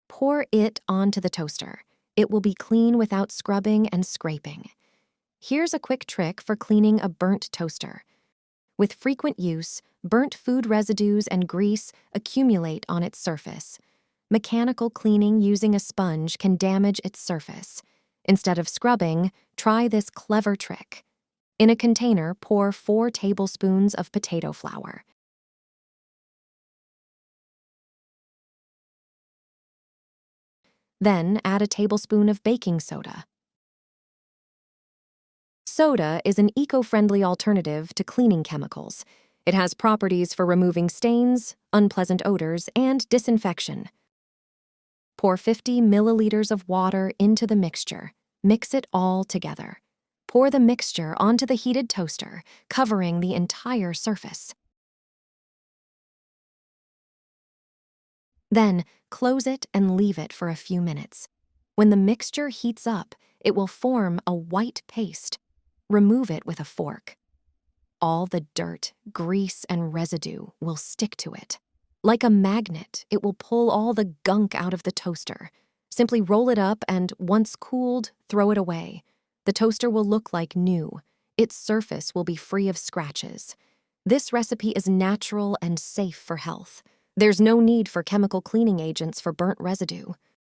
Pour it onto the toaster. It will be clean without scrubbing and scraping. Here's a quick trick for cleaning a burnt toaster. With frequent use, burnt food residues and grease accumulate on its surface. Mechanical cleaning using a sponge can damage its surface. Instead of scrubbing, try this clever trick. In a container, pour 4 tablespoons of potato flour. Then add a tablespoon of baking soda. Soda is an eco-friendly alternative to cleaning chemicals. It has properties for removing stains, unpleasant odors, and disinfection. Pour 50 milliliters of water into the mixture. Mix it all together. Pour the mixture onto the heated toaster, covering the entire surface. Then, close it and leave it for a few minutes. When the mixture heats up, it will form a white paste. Remove it with a fork. All the dirt, grease, and residue will stick to it. Like a magnet, it will pull all the gunk out of the toaster. Simply roll it up and, once cooled, throw it away. The toaster will look like new. Its surface will be free of scratches. This recipe is natural and safe for health. There's no need for chemical cleaning agents for burnt residue.